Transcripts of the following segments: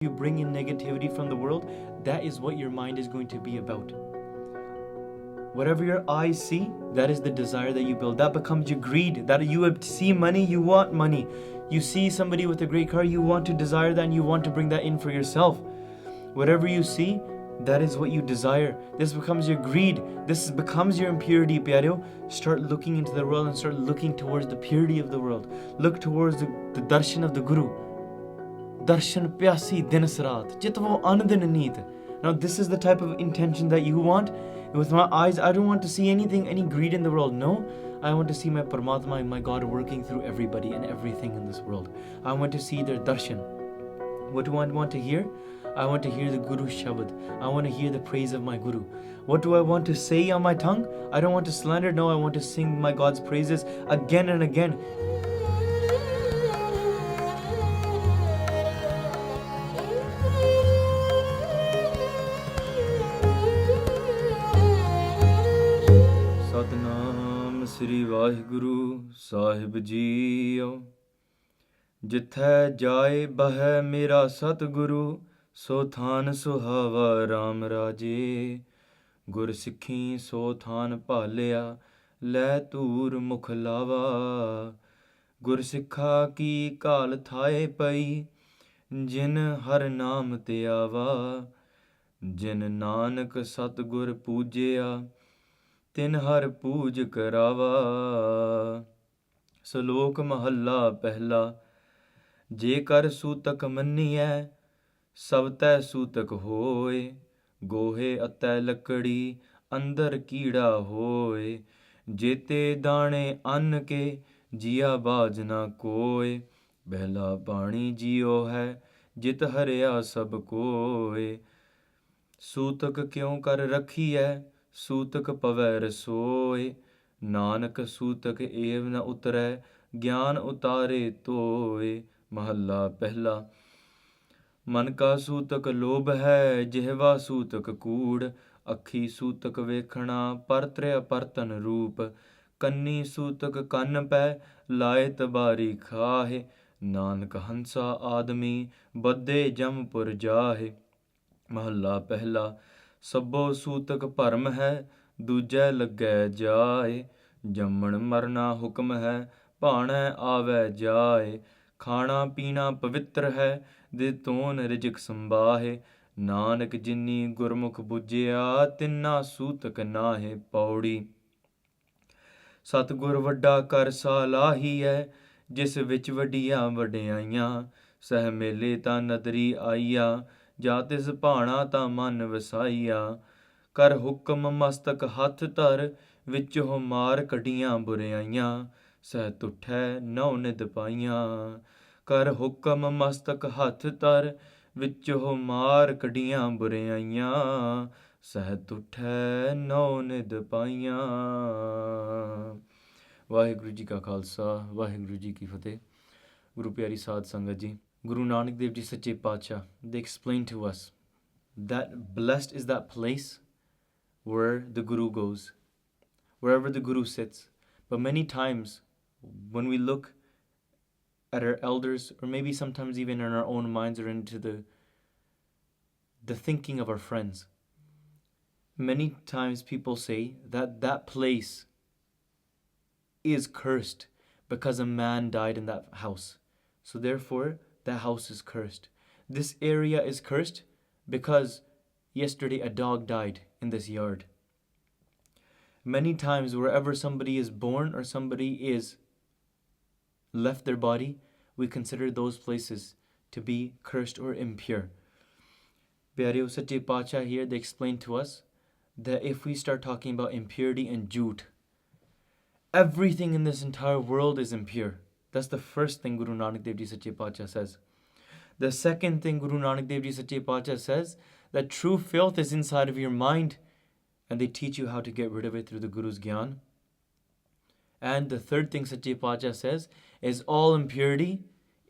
you bring in negativity from the world, that is what your mind is going to be about. Whatever your eyes see, that is the desire that you build. That becomes your greed. That you see money, you want money. You see somebody with a great car, you want to desire that and you want to bring that in for yourself. Whatever you see, that is what you desire. This becomes your greed. This becomes your impurity, pyareo. Start looking into the world and start looking towards the purity of the world. Look towards the darshan of the Guru. Darshan pyasi dinasrat. Chitvo anandin neet. Now this is the type of intention that you want. With my eyes, I don't want to see any greed in the world. No, I want to see my Paramatma, my God, working through everybody and everything in this world. I want to see their darshan. What do I want to hear? I want to hear the Guru's Shabad. I want to hear the praise of my Guru. What do I want to say on my tongue? I don't want to slander. No, I want to sing my God's praises again and again. Satnam Sri Vaheguru Sahib Jiyo. Jithai Jaae Bahai Mera Satguru So than suhava Ram Raje. Gur Sikhi so than bhalya ਲੈ ਧੂਰ ਮੁਖ ਲਾਵਾ ਗੁਰ ਸਿੱਖਾ ਕੀ ਕਾਲ ਥਾਏ ਪਈ ਜਿਨ ਹਰ ਨਾਮ ਤੇ ਆਵਾ ਜਿਨ ਨਾਨਕ ਸਤਿਗੁਰ ਪੂਜਿਆ ਤਿਨ ਹਰ ਪੂਜ ਕਰਾਵਾ ਸ਼ਲੋਕ ਮਹੱਲਾ ਪਹਿਲਾ ਜੇ ਕਰ ਸੂਤਕ ਮੰਨੀਐ ਸਭ ਤੈ ਸੂਤਕ ਹੋਏ ਗੋਹੇ ਅਤੈ ਲੱਕੜੀ ਅੰਦਰ ਕੀੜਾ ਹੋਏ ਜੇਤੇ ਦਾਣੇ ਅੰਨ ਕੇ ਜੀਆ ਬਾਜ ਨਾ ਕੋਏ ਬਹਿਲਾ ਪਾਣੀ ਜੀਓ ਹੈ ਜਿਤ ਹਰਿਆ ਸਭ ਕੋਏ ਸੂਤਕ ਕਿਉ ਕਰ ਰਖੀਐ ਸੂਤਕ ਪਵੈ ਰਸੋਏ ਨਾਨਕ ਸੂਤਕ ਏਵ ਨ ਉਤਰੈ ਗਿਆਨ ਉਤਾਰੇ ਤੋਏ ਮਹੱਲਾ ਪਹਿਲਾ ਮਨ ਕਾ ਸੂਤਕ ਲੋਭ ਹੈ ਜਿਹਵਾ ਸੂਤਕ ਕੂੜ ਅੱਖੀ ਸੂਤਕ ਵੇਖਣਾ ਪਰਤ੍ਰਿ ਅਪਰਤਨ ਰੂਪ ਕੰਨੀ ਸੂਤਕ ਕੰਨ ਪੈ ਲਾਏ ਤਬਾਰੀ ਖਾਹੇ ਨਾਨਕ ਹੰਸਾ ਆਦਮੀ ਬੱਧੇ ਜਮਪੁਰ ਜਾਹੇ ਮਹੱਲਾ ਪਹਿਲਾ ਸਭੋ ਸੂਤਕ ਭਰਮ ਹੈ ਦੂਜੈ ਲੱਗੈ ਜਾਏ ਜੰਮਣ ਮਰਨਾ ਹੁਕਮ ਹੈ ਭਾਣੈ ਆਵੈ ਜਾਏ ਖਾਣਾ ਪੀਣਾ ਪਵਿੱਤਰ ਹੈ ਦੇ ਤੋਨ ਰਿਜਕ ਸੰਭਾਹੇ ਨਾਨਕ ਜਿਨੀ ਗੁਰਮੁਖ ਬੁਝਿਆ ਤਿੰਨਾ ਸੂਤਕ ਨਾਹੇ ਪੌੜੀ ਸਤਿਗੁਰ ਵੱਡਾ ਕਰ ਸਾਲਾਹੀ ਹੈ ਜਿਸ ਵਿੱਚ ਵੱਡੀਆਂ ਵਡਿਆਈਆਂ ਸਹਿ ਮੇਲੇ ਤਾਂ ਨਦਰੀ ਆਈਆ ਜਾ ਤਿਸ ਭਾਣਾ ਤਾਂ ਮਨ ਵਸਾਈਆ ਕਰ ਹੁਕਮ ਮਸਤਕ ਹੱਥ ਧਰ ਵਿੱਚੋਂ ਮਾਰ ਕੱਢੀਆਂ ਬੁਰਿਆਈਆਂ ਸਹਿ ਤੁਠੈ ਨੌ ਨਿਦ ਪਾਈਆਂ ਕਰ ਹੁਕਮ ਮਸਤਕ ਹੱਥ ਧਰ ਵਿੱਚੋਂ ਮਾਰ ਕੱਢੀਆਂ ਬੁਰਿਆਈਆਂ ਸਹਿਤ ਉਠੈ ਨੌ ਨਿਦ ਪਾਈਆਂ ਵਾਹਿਗੁਰੂ ਜੀ ਕਾ ਖਾਲਸਾ ਵਾਹਿਗੁਰੂ ਜੀ ਕੀ ਫਤਿਹ ਗੁਰੂ ਪਿਆਰੀ ਸਾਧ ਸੰਗਤ ਜੀ Guru Nanak Dev Ji Sache Pacha, they explain to us that blessed is that place where the Guru goes, wherever the Guru sits. But many times when we look at our elders, or maybe sometimes even in our own minds or into the thinking of our friends, many times people say that that place is cursed because a man died in that house. So therefore, that house is cursed. This area is cursed because yesterday a dog died in this yard. Many times wherever somebody is born or somebody is left their body, we consider those places to be cursed or impure. Pyareo Sache Pacha here, they explain to us that if we start talking about impurity and jhoot, everything in this entire world is impure. That's the first thing Guru Nanak Dev Ji Sache Pacha says. The second thing Guru Nanak Dev Ji Sache Pacha says, that true filth is inside of your mind, and they teach you how to get rid of it through the Guru's Gyan. And the third thing Sache Pacha says is all impurity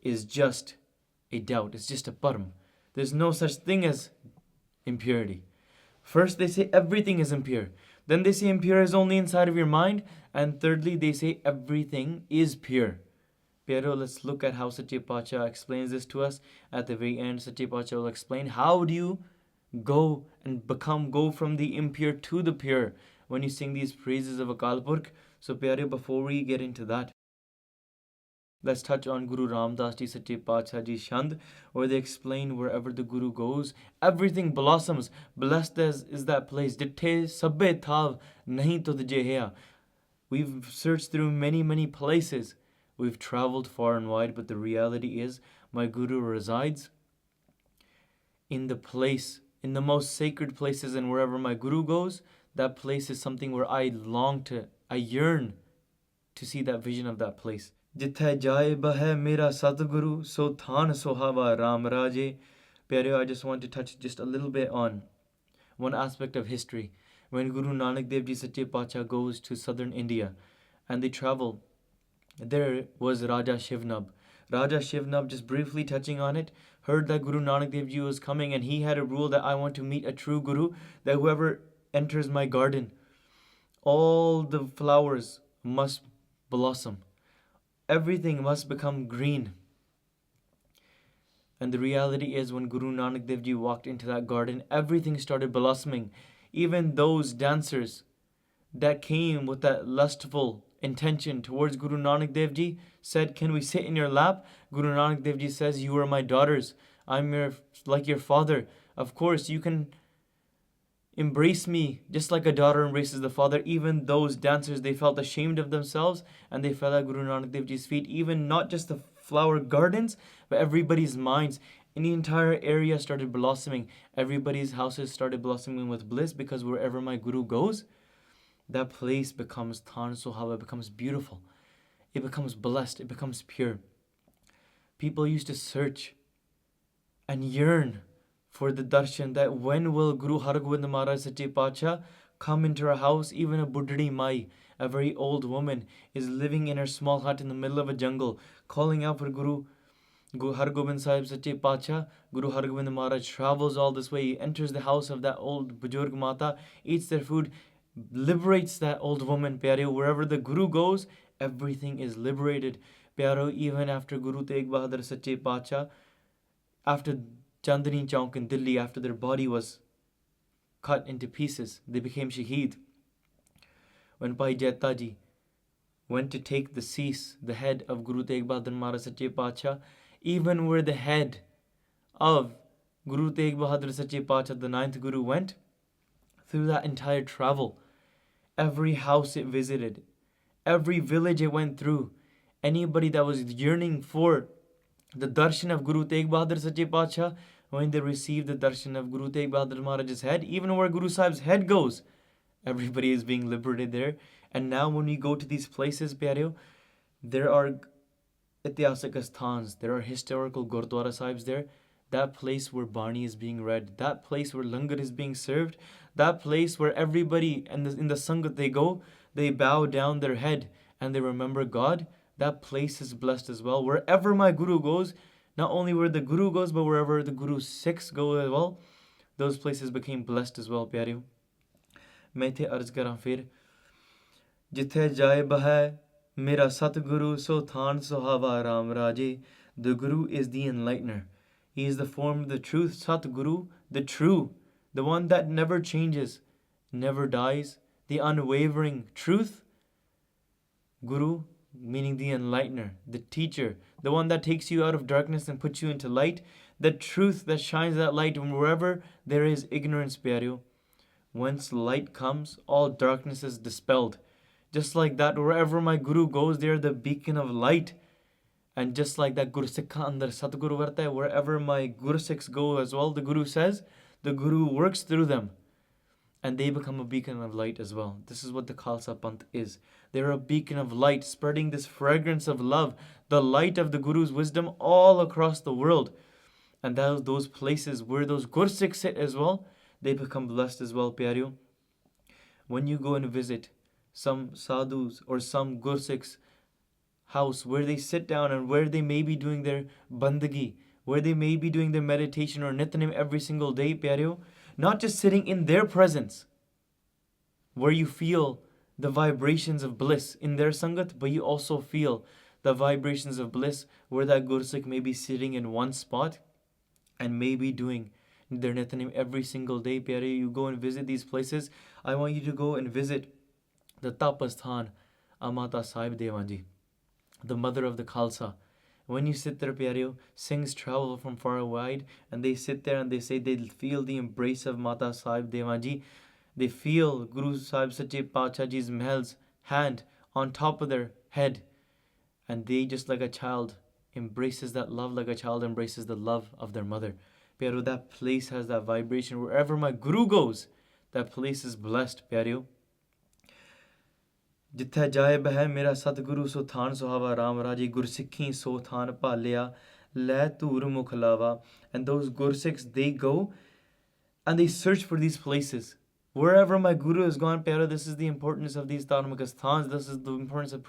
is just a doubt. It's just a param. There's no such thing as impurity. First they say everything is impure. Then they say impure is only inside of your mind. And thirdly they say everything is pure. Pyaro, let's look at how Sache Pacha explains this to us. At the very end, Sache Pacha will explain how do you go and go from the impure to the pure when you sing these praises of Akal Purkh. So Pyare, before we get into that, let's touch on Guru Ramdas Ji Sache Pacha Ji Shand, where they explain wherever the Guru goes, everything blossoms. Blessed is that place. Jithai sabbe thav nahi tudh jehiya. We've searched through many places. We've traveled far and wide, but the reality is my Guru resides in the place, in the most sacred places, and wherever my Guru goes, that place is something where I yearn to see that vision of that place. Jithai Jaae Bahai Mera Satguru so than sohava Ram Raje. Pyareo, I just want to touch just a little bit on one aspect of history. When Guru Nanak Dev Ji Sache Pacha goes to southern India and they travel, there was Raja Shivnab. Raja Shivnab, just briefly touching on it, heard that Guru Nanak Dev Ji was coming, and he had a rule that I want to meet a true Guru, that whoever enters my garden, all the flowers must blossom. Everything must become green. And the reality is, when Guru Nanak Dev Ji walked into that garden, everything started blossoming. Even those dancers that came with that lustful intention towards Guru Nanak Dev Ji said, "Can we sit in your lap?" Guru Nanak Dev Ji says, "You are my daughters. I'm like your father. Of course, you can embrace me just like a daughter embraces the father." Even those dancers, they felt ashamed of themselves and they fell at Guru Nanak Dev Ji's feet. Even not just the flower gardens, but everybody's minds in the entire area started blossoming. Everybody's houses started blossoming with bliss, because wherever my Guru goes, that place becomes Than Sohava, it becomes beautiful. It becomes blessed. It becomes pure. People used to search and yearn for the darshan, that when will Guru Hargobind Maharaj Sache Pacha come into our house. Even a Buddhadi Mai, a very old woman, is living in her small hut in the middle of a jungle, calling out for Guru Hargobind Sahib Sache Pacha. Guru Hargobind Maharaj travels all this way. He enters the house of that old Bujurg Mata, eats their food, liberates that old woman. Pyareo, wherever the Guru goes, everything is liberated. Pyareo, even after Guru Tegh Bahadur Sache Pacha, after Chandni Chowk in Delhi, after their body was cut into pieces, they became shaheed. When Bhai Jetta Ji went to take the cease, the head of Guru Tegh Bahadur Maharaj Sache Pacha, even where the head of Guru Tegh Bahadur Sache Pacha, the ninth Guru, went, through that entire travel, every house it visited, every village it went through, anybody that was yearning for the darshan of Guru Tegh Bahadur Sache Pacha, when they received the darshan of Guru Tegh Bahadur Maharaj's head, even where Guru Sahib's head goes, everybody is being liberated there. And now when we go to these places, Pyareo, there are Itihasik asthans, there are historical Gurdwara Sahibs there. That place where Bani is being read, that place where Langar is being served, that place where everybody in the Sangat they go, they bow down their head and they remember God. That place is blessed as well. Wherever my Guru goes, not only where the Guru goes, but wherever the Guru's Sikhs go as well, those places became blessed as well, Pyareo. मैं थे अर्ज करा फिर जिथे जाए बहै Mera Satguru so than sohava Ram Raje. The Guru is the enlightener. He is the form of the truth. Satguru, the true, the one that never changes, never dies, the unwavering truth. Guru, meaning the enlightener, the teacher, the one that takes you out of darkness and puts you into light, the truth that shines that light wherever there is ignorance, Pyareo. Once light comes, all darkness is dispelled. Just like that, wherever my Guru goes, they are the beacon of light. And just like that, Guru Sikha andar Satguru varta hai, wherever my Guru Sikhs go as well, the Guru says, the Guru works through them. And they become a beacon of light as well. This is what the Khalsa Panth is. They're a beacon of light, spreading this fragrance of love, the light of the Guru's wisdom all across the world. And those places where those Gursikhs sit as well, they become blessed as well, Pyareo. When you go and visit some sadhus or some Gursikhs' house where they sit down and where they may be doing their bandagi, where they may be doing their meditation or nityanim every single day, Pyareo, not just sitting in their presence, where you feel the vibrations of bliss in their sangat, but you also feel the vibrations of bliss, where that Gursikh may be sitting in one spot and may be doing their Nithanim every single day. Pyare, you go and visit these places. I want you to go and visit the Tapasthan, Amata Sahib Devanji, the mother of the Khalsa. When you sit there, Pyareo, Singhs travel from far and wide, and they sit there and they say they feel the embrace of Mata Sahib Devanji. They feel Guru Sahib Sache Pachaji's Mahal's hand on top of their head, and they, just like a child, embraces that love like a child embraces the love of their mother. Pyareo, that place has that vibration. Wherever my Guru goes, that place is blessed, Pyareo. Jithai Jaae, Bahai, Mera, Satguru so than sohava Ram Raji, Gursikhi so than palya, le tur mukhlava. And those Gursikhs, they go and they search for these places. Wherever my Guru has gone, Pyara, this is the importance of these Dharmic sthans. This is the importance of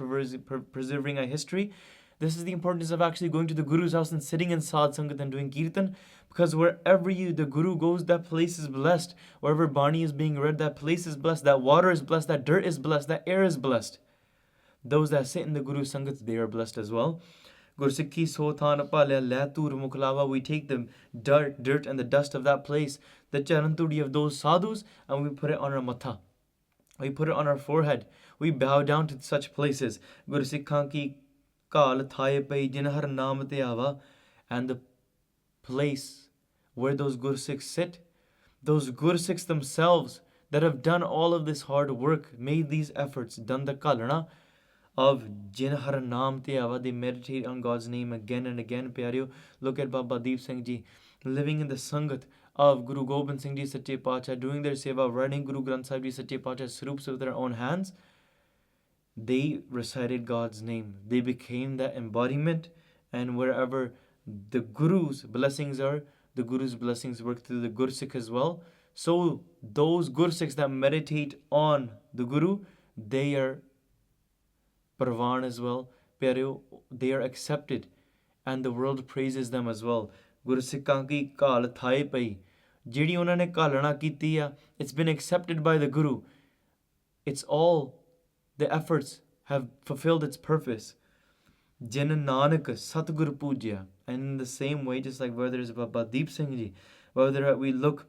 preserving our history. This is the importance of actually going to the Guru's house and sitting in Sadh Sangat and doing Kirtan. Because wherever the Guru goes, that place is blessed. Wherever Bani is being read, that place is blessed. That water is blessed. That dirt is blessed. That air is blessed. Those that sit in the Guru Sangat, they are blessed as well. Gursikhi Sothan Apalya Latur Muklava, we take the dirt and the dust of that place, the charantudi of those sadhus, and we put it on our matha. We put it on our forehead. We bow down to such places. Gursikhan ki Kal Thai Pai Jinhar Naam Te Ava, and the place where those Gursikhs sit, those Gursikhs themselves that have done all of this hard work, made these efforts, done the kalana of Jinhar Naam Te Ava, they meditate on God's name again and again. Pyareo, look at Baba Deep Singh Ji living in the Sangat of Guru Gobind Singh Ji Sache Pacha, doing their seva, writing Guru Granth Sahib Ji Sache Pacha's Swarups with their own hands. They recited God's name. They became that embodiment, and wherever the Guru's blessings are, the Guru's blessings work through the Gursikh as well. So those Gursikhs that meditate on the Guru, they are Parvan as well. Pyareo, they are accepted, and the world praises them as well. Gursikhan ki kal thai pai, jiri ਉਹਨਾਂ ਨੇ ਕਾਲਣਾ ਕੀਤੀ ਆ, it's been accepted by the Guru. It's all, the efforts have fulfilled its purpose. Jin Nanak Satguru Pujya. And in the same way, just like whether it's Baba Deep Singh Ji, whether we look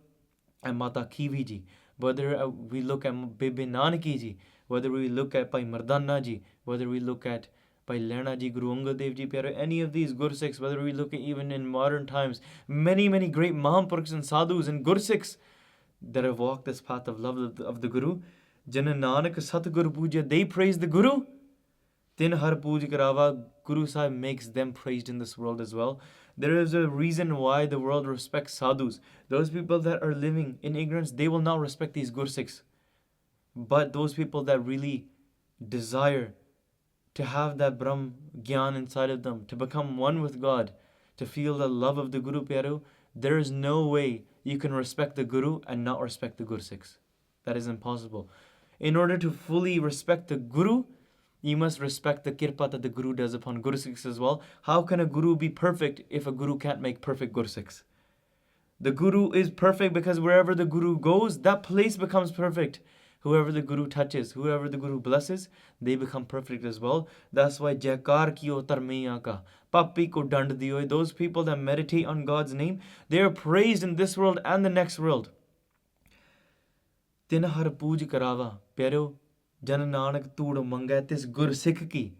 at Mata Kivi Ji, whether we look at Bebe Nanaki Ji, whether we look at Bhai Mardana Ji, whether we look at Bhai Lehna Ji, Guru Angad Dev Ji, Pyare, any of these Gursikhs, whether we look at even in modern times, many great Mahapurukhs and Sadhus and Gursikhs that have walked this path of love of the Guru, Jana Nanak Satguru Puja, they praise the Guru. Tin Har Puj Karava, Guru Sahib makes them praised in this world as well. There is a reason why the world respects sadhus. Those people that are living in ignorance, they will not respect these Gursikhs. But those people that really desire to have that Brahm Gyan inside of them, to become one with God, to feel the love of the Guru Pyaro, there is no way you can respect the Guru and not respect the Gursikhs. That is impossible. In order to fully respect the Guru, you must respect the kirpa that the Guru does upon Gursikhs as well. How can a Guru be perfect if a Guru can't make perfect Gursikhs? The Guru is perfect because wherever the Guru goes, that place becomes perfect. Whoever the Guru touches, whoever the Guru blesses, they become perfect as well. That's why Jaikar kiyo tarmiya ka, papi ko dand diyo. Those people that meditate on God's name, they are praised in this world and the next world. Tin har puj karava, pyareo, Jan Nanak Tood Manga, this Gursikh ki,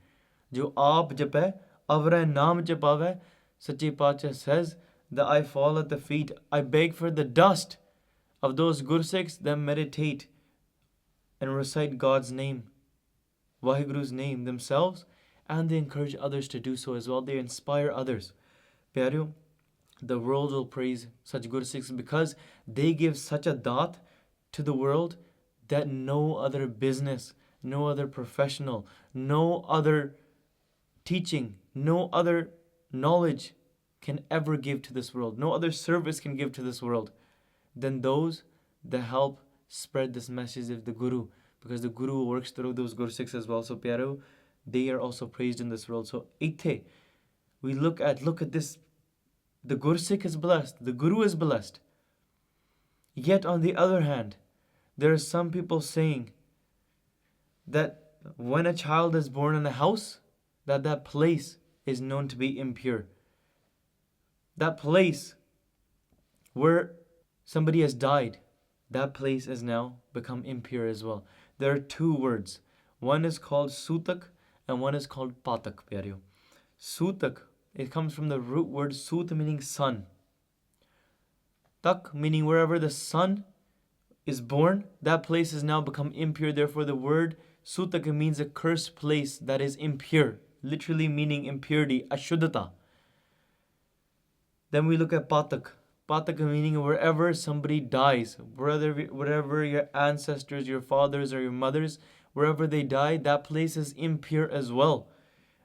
jo aap jape, avra naam japave. Sache Pacha says that I fall at the feet, I beg for the dust of those Gursikhs that meditate and recite God's name, Vaheguru's name themselves, and they encourage others to do so as well. They inspire others. Pyareo, the world will praise such Gursikhs because they give such a daat to the world that no other business, no other professional, no other teaching, no other knowledge can ever give to this world. No other service can give to this world than those that help spread this message of the Guru, because the Guru works through those Gursikhs as well. So Pyaro, they are also praised in this world. So Ithe, we look at this, the Gursikh is blessed, the Guru is blessed. Yet on the other hand, there are some people saying that when a child is born in a house, that that place is known to be impure. That place where somebody has died, that place has now become impure as well. There are two words. One is called sutak and one is called patak, pyareo. Sutak, it comes from the root word sut, meaning sun. Tak, meaning wherever the sun is born, that place has now become impure. Therefore, the word sutak means a cursed place that is impure, literally meaning impurity, ashuddhata. Then we look at patak. Patak meaning wherever somebody dies, wherever your ancestors, your fathers or your mothers, wherever they die, that place is impure as well.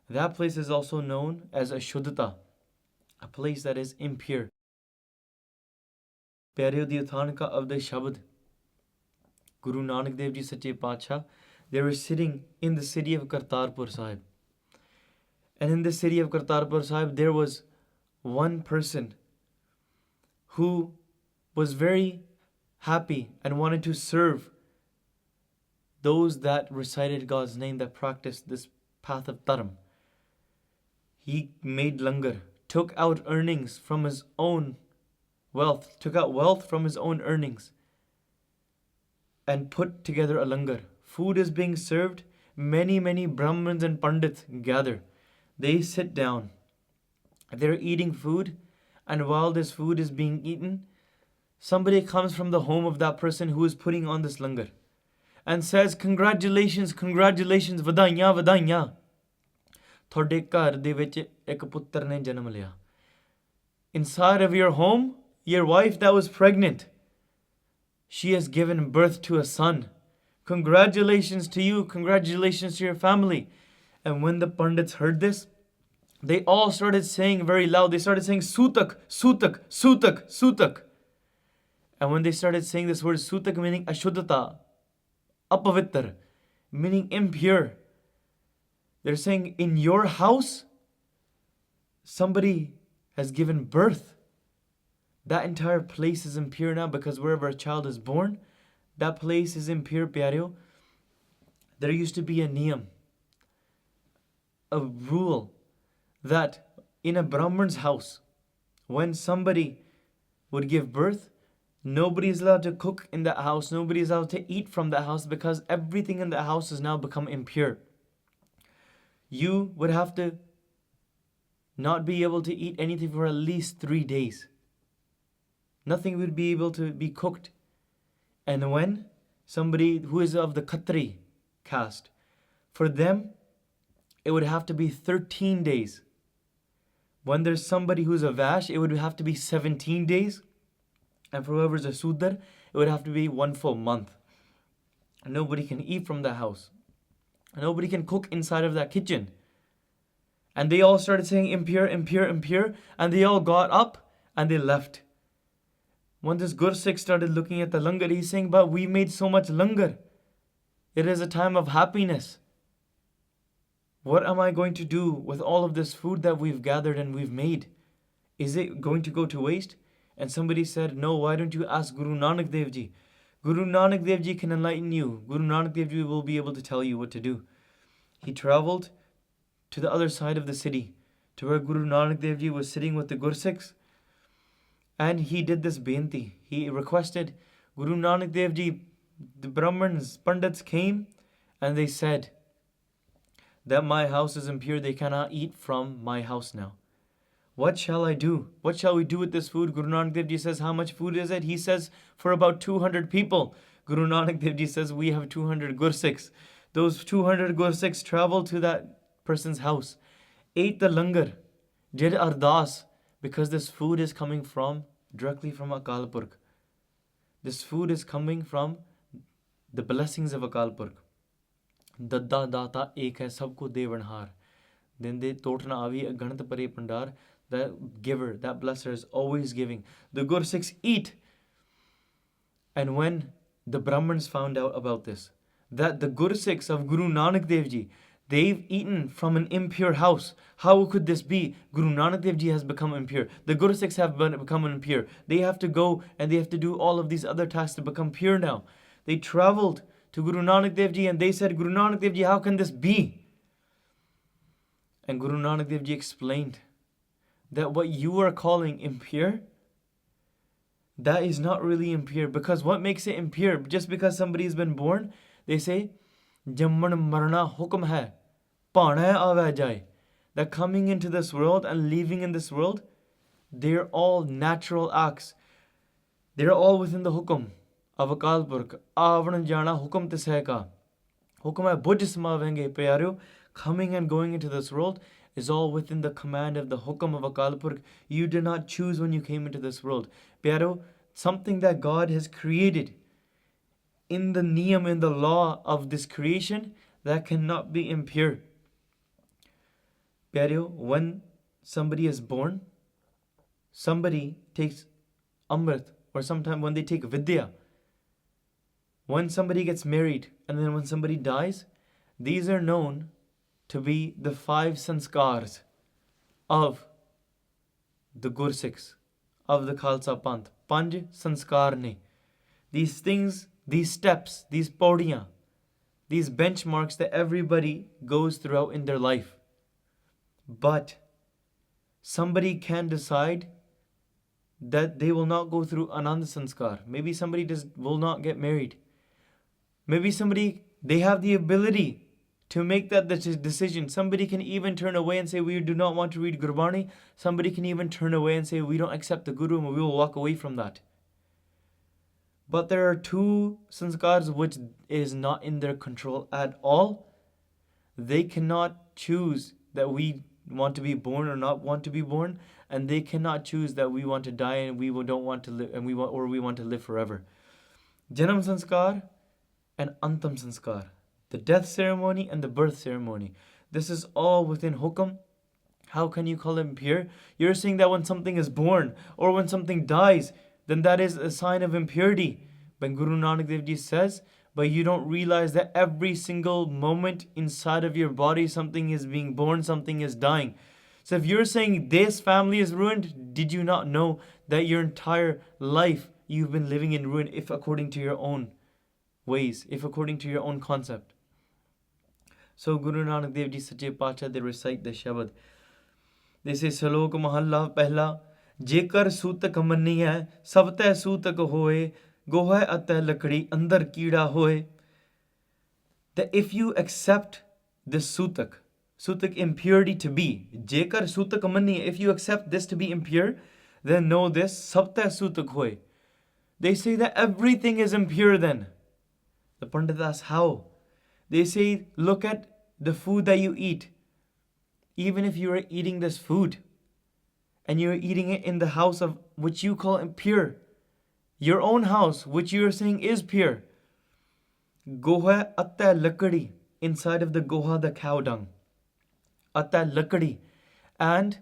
That place is also known as ashuddhata, a place that is impure. Pyareo di Uthanka of the Shabad, Guru Nanak Dev Ji Sache Pacha, they were sitting in the city of Kartarpur Sahib. And in the city of Kartarpur Sahib, there was one person who was very happy and wanted to serve those that recited God's name, that practiced this path of dharma. He made langar, took out earnings from his own wealth, took out wealth from his own earnings and put together a langar. Food is being served. Many Brahmins and Pandits gather. They sit down. They're eating food. And while this food is being eaten, somebody comes from the home of that person who is putting on this langar and says, congratulations, congratulations, vadaiyan, vadaiyan. Thode ghar de vich ek puttar ne janam liya. Inside of your home, your wife that was pregnant, she has given birth to a son. Congratulations to you, congratulations to your family. And when the Pandits heard this, they all started saying very loud, they started saying sutak, sutak, sutak, sutak. And when they started saying this word sutak, meaning ashuddhata, apavittar, meaning impure, they're saying in your house, somebody has given birth. That entire place is impure now, because wherever a child is born, that place is impure, pyareo. There used to be a niyam, a rule, that in a Brahman's house, when somebody would give birth, nobody is allowed to cook in that house, nobody is allowed to eat from that house, because everything in the house has now become impure. You would have to not be able to eat anything for at least 3 days. Nothing would be able to be cooked. And when somebody who is of the Khatri caste, for them, it would have to be 13 days. When there's somebody who's a Vash, it would have to be 17 days. And for whoever's a Sudar, it would have to be 1 full month. Nobody can eat from the house. Nobody can cook inside of that kitchen. And they all started saying impure, impure, impure. And they all got up and they left. When this Gursikh started looking at the langar, he's saying, but we made so much langar. It is a time of happiness. What am I going to do with all of this food that we've gathered and we've made? Is it going to go to waste? And somebody said, no, why don't you ask Guru Nanak Dev Ji? Guru Nanak Dev Ji can enlighten you. Guru Nanak Dev Ji will be able to tell you what to do. He traveled to the other side of the city, to where Guru Nanak Dev Ji was sitting with the Gursikhs. And he did this beinti. He requested Guru Nanak Dev Ji, the Brahmins, Pandits came and they said that my house is impure. They cannot eat from my house now. What shall I do? What shall we do with this food? Guru Nanak Dev Ji says, how much food is it? He says, for about 200 people. Guru Nanak Dev Ji says, we have 200 Gursikhs. Those 200 Gursikhs traveled to that person's house, ate the langar, did ardas, because this food is coming from, directly from Akal Purkh. This food is coming from the blessings of Akal Purkh. Dadda data ek hai sabko devanhar. Then they totna avi ganat pare pandar. The giver, that blesser is always giving. The Gursikhs eat. And when the Brahmins found out about this, that the Gursikhs of Guru Nanak Dev Ji, they've eaten from an impure house. How could this be? Guru Nanak Dev Ji has become impure. The Gursikhs have become impure. They have to go and they have to do all of these other tasks to become pure now. They traveled to Guru Nanak Dev Ji and they said, Guru Nanak Dev Ji, how can this be? And Guru Nanak Dev Ji explained that what you are calling impure, that is not really impure. Because what makes it impure? Just because somebody's been born, they say, Jamman marna hukm hai, paana ava jaae. That coming into this world and leaving in this world, they're all natural acts. They're all within the hukum of Akal Purkh. Avan jana hukum tisai ka. Hukum hai bujh samavenge pyaryo. Coming and going into this world is all within the command of the hukum of Akal Purkh. You did not choose when you came into this world. Pyaryo, something that God has created in the niyam, in the law of this creation, that cannot be impure. Pyaryo, when somebody is born, somebody takes amrit, or sometimes when they take vidya, when somebody gets married, and then when somebody dies, these are known to be the 5 sanskars of the Gursikhs, of the Khalsa Panth. Panj sanskar ne. These things, these steps, these paudiyan, these benchmarks that everybody goes throughout in their life. But somebody can decide that they will not go through Anand Sanskar. Maybe somebody will not get married. Maybe somebody, they have the ability to make that decision. Somebody can even turn away and say, we do not want to read Gurbani. Somebody can even turn away and say, we don't accept the Guru and we will walk away from that. But there are 2 sanskars which is not in their control at all. They cannot choose that we want to be born or not want to be born, and they cannot choose that we want to die and we don't want to live, and we want to live forever. Janam sanskar and Antam sanskar, the death ceremony and the birth ceremony. This is all within hukum. How can you call it impure? You're saying that when something is born or when something dies, then that is a sign of impurity. But Guru Nanak Dev Ji says, but you don't realize that every single moment inside of your body, something is being born, something is dying. So if you're saying this family is ruined, did you not know that your entire life you've been living in ruin, if according to your own ways, if according to your own concept? So Guru Nanak Dev Ji Sache Pacha, they recite the Shabad. They say, Salok Mahalla Pehla, Jekar Sutak Manni hai, Sabte Sutak hoye, Gohai Atta Lakdi, Andar Kida hoye. That if you accept this Sutak impurity to be, Jekar Sutak Manni, if you accept this to be impure, then know this, Sabte Sutak hoye. They say that everything is impure then. The Pandit asks, how? They say, look at the food that you eat. Even if you are eating this food and you're eating it in the house of which you call impure, your own house, which you are saying is pure. Goha atta lakadi, inside of the goha, the cow dung. Atta lakadi, and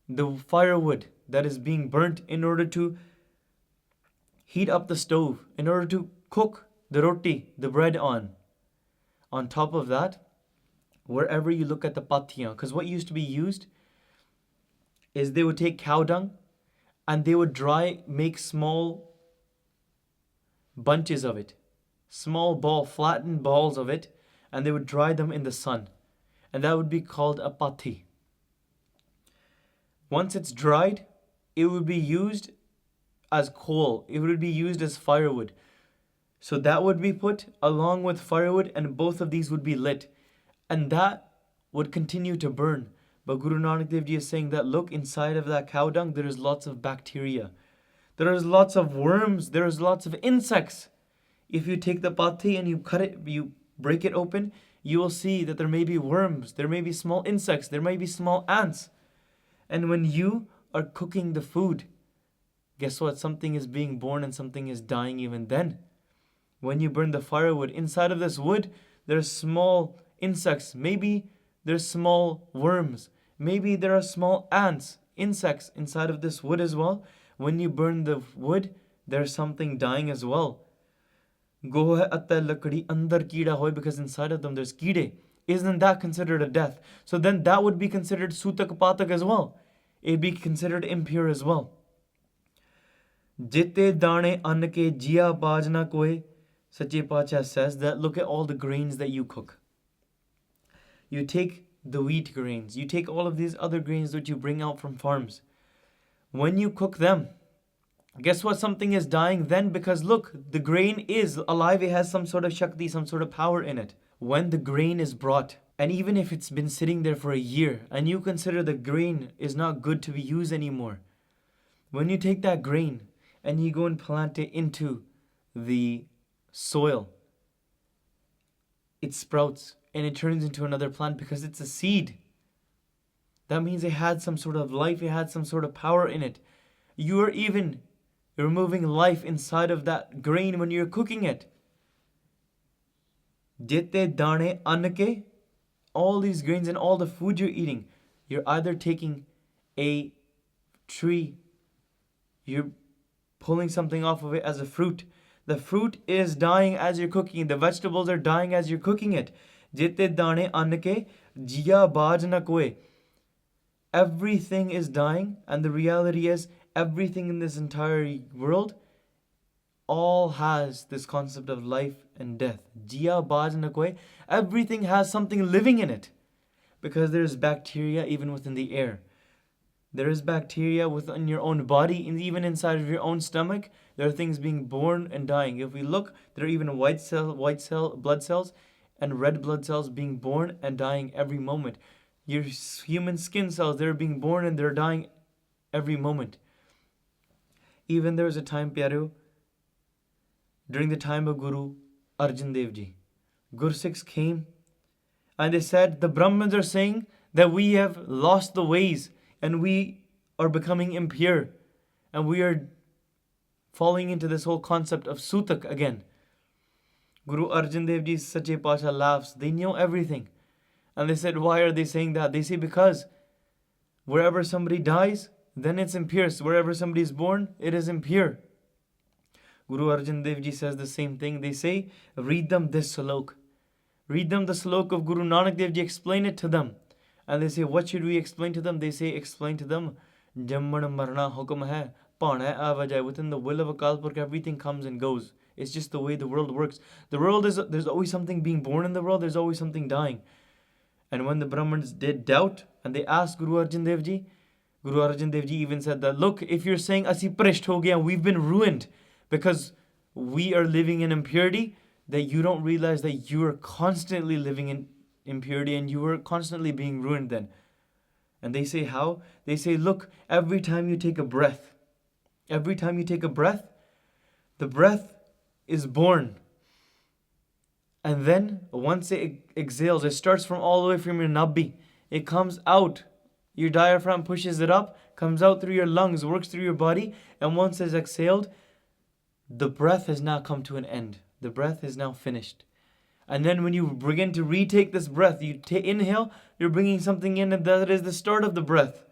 the firewood that is being burnt in order to heat up the stove, in order to cook the roti, the bread on. On top of that, wherever you look at the patiyan, because what used to be used is they would take cow dung and they would make small bunches of it, flattened balls of it, and they would dry them in the sun. And that would be called a pati. Once it's dried, it would be used as coal. It would be used as firewood. So that would be put along with firewood, and both of these would be lit. And that would continue to burn. But Guru Nanak Dev Ji is saying that, look, inside of that cow dung, there is lots of bacteria. There is lots of worms. There is lots of insects. If you take the pati and you cut it, you break it open, you will see that there may be worms. There may be small insects. There may be small ants. And when you are cooking the food, guess what? Something is being born and something is dying even then. When you burn the firewood, inside of this wood, there's small insects. Maybe there's small worms. Maybe there are small ants, insects inside of this wood as well. When you burn the wood, there's something dying as well. Goha atta lakdi andar kida hoy, because inside of them there's kide. Isn't that considered a death? So then that would be considered sutak patak as well. It'd be considered impure as well. Jite dane ann ke jiya bajna koe. Sache Pacha says that look at all the grains that you cook. You take the wheat grains, you take all of these other grains that you bring out from farms. When you cook them, guess what? Something is dying then, because look, the grain is alive. It has some sort of shakti, some sort of power in it. When the grain is brought, and even if it's been sitting there for a year, and you consider the grain is not good to be used anymore, when you take that grain and you go and plant it into the soil, it sprouts and it turns into another plant because it's a seed. That means it had some sort of life, it had some sort of power in it. You are even removing life inside of that grain when you're cooking it. Jithai dane ann ke, all these grains and all the food you're eating, you're either taking a tree, you're pulling something off of it as a fruit. The fruit is dying as you're cooking. The vegetables are dying as you're cooking it. Jithai dane ann ke, jiya baaj na koe. Everything is dying, and the reality is everything in this entire world all has this concept of life and death. Jiya baaj na koe. Everything has something living in it, because there's bacteria even within the air. There is bacteria within your own body, and even inside of your own stomach. There are things being born and dying. If we look, there are even white cell blood cells and red blood cells being born and dying every moment. Your human skin cells, they're being born and they're dying every moment. Even there was a time, Pyareo, during the time of Guru Arjan Dev Ji, Gursikhs came and they said, the Brahmins are saying that we have lost the ways and we are becoming impure and we are falling into this whole concept of Sutak again. Guru Arjan Dev Ji Sache Pasha laughs. They know everything. And they said, why are they saying that? They say, because wherever somebody dies, then it's impure. So wherever somebody is born, it is impure. Guru Arjan Dev Ji says the same thing. They say, read them this salok. Read them the salok of Guru Nanak Dev Ji, explain it to them. And they say, what should we explain to them? They say, explain to them, Jamman marna hukum hai, paana avajai. Within the will of Akal Purkh, everything comes and goes. It's just the way the world works. The world is, there's always something being born in the world, there's always something dying. And when the Brahmins did doubt, and they asked Guru Arjan Dev Ji, Guru Arjan Dev Ji even said that, look, if you're saying Asi Prisht ho gaya, we've been ruined because we are living in impurity, that you don't realize that you are constantly living in impurity and you are constantly being ruined then. And they say, how? They say, look, every time you take a breath, the breath is born. And then once it exhales, it starts from all the way from your nabbi. It comes out. Your diaphragm pushes it up, comes out through your lungs, works through your body. And once it's exhaled, the breath has now come to an end. The breath is now finished. And then when you begin to retake this breath, you inhale, you're bringing something in, and that is the start of the breath.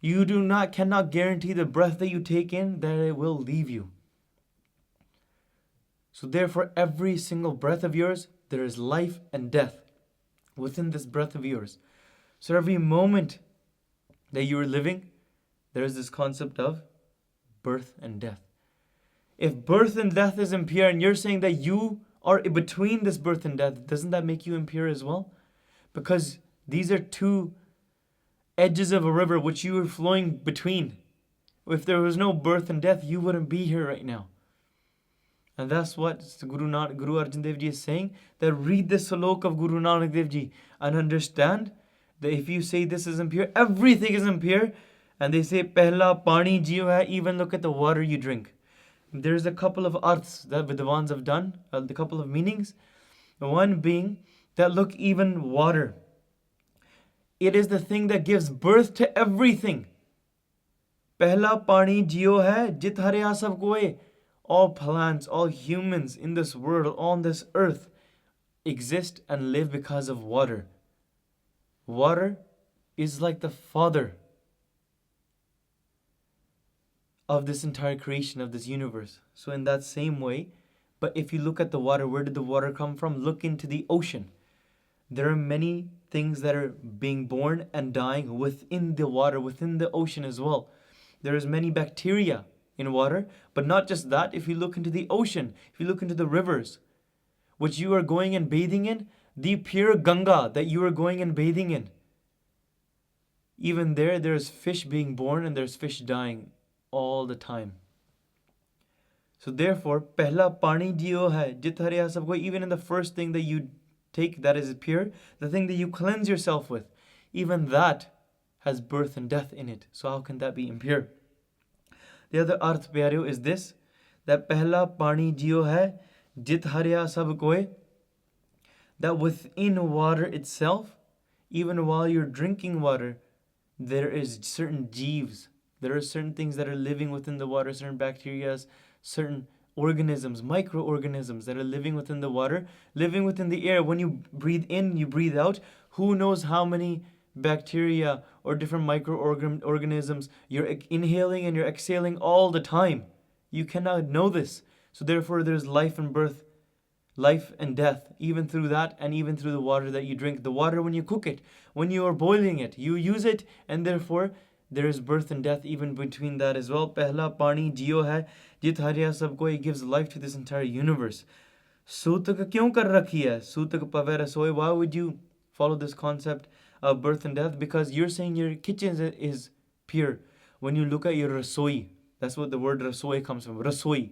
You cannot guarantee the breath that you take in that it will leave you. So therefore, every single breath of yours, there is life and death within this breath of yours. So every moment that you are living, there is this concept of birth and death. If birth and death is impure, and you're saying that you are between this birth and death, doesn't that make you impure as well? Because these are two edges of a river which you are flowing between. If there was no birth and death, you wouldn't be here right now. And that's what Guru Arjan Dev Ji is saying, that read the salok of Guru Nanak Dev Ji and understand that if you say this is impure, everything is impure. And they say, Pehla pani jiyo hai, even look at the water you drink. There's a couple of arths that Vidwans have done, a couple of meanings. One being that look, even water, it is the thing that gives birth to everything. Pehla pani jiyo hai, jithai sab koe. All plants, all humans in this world, on this earth, exist and live because of water. Water is like the father of this entire creation, of this universe. So in that same way, but if you look at the water, where did the water come from? Look into the ocean. There are many things that are being born and dying within the water, within the ocean as well. There is many bacteria in water, but not just that. If you look into the ocean, if you look into the rivers, which you are going and bathing in, the pure Ganga that you are going and bathing in, even there's fish being born and there's fish dying all the time. So therefore, pehla pani jiyo hai, jithai sabko, even in the first thing that you take that is pure, the thing that you cleanse yourself with, even that has birth and death in it. So how can that be impure? The other arth pyareo is this, that pehla pani jiyo hai, jithai sabko, that within water itself, even while you're drinking water, there is certain jeeves. There are certain things that are living within the water, certain bacteria, certain organisms, microorganisms that are living within the water, living within the air. When you breathe in, you breathe out. Who knows how many bacteria or different microorganisms you're inhaling and you're exhaling all the time. You cannot know this. So therefore, there's life and birth, life and death, even through that and even through the water that you drink. The water, when you cook it, when you are boiling it, you use it, and therefore there is birth and death even between that as well. Pehla pani jiyo hai, jit harya sabko, it gives life to this entire universe. Sutak kyun kar rakhi hai? Sutak pave rasoy. Why would you follow this concept of birth and death? Because you're saying your kitchen is pure. When you look at your rasoi, that's what the word rasoi comes from. Rasoi.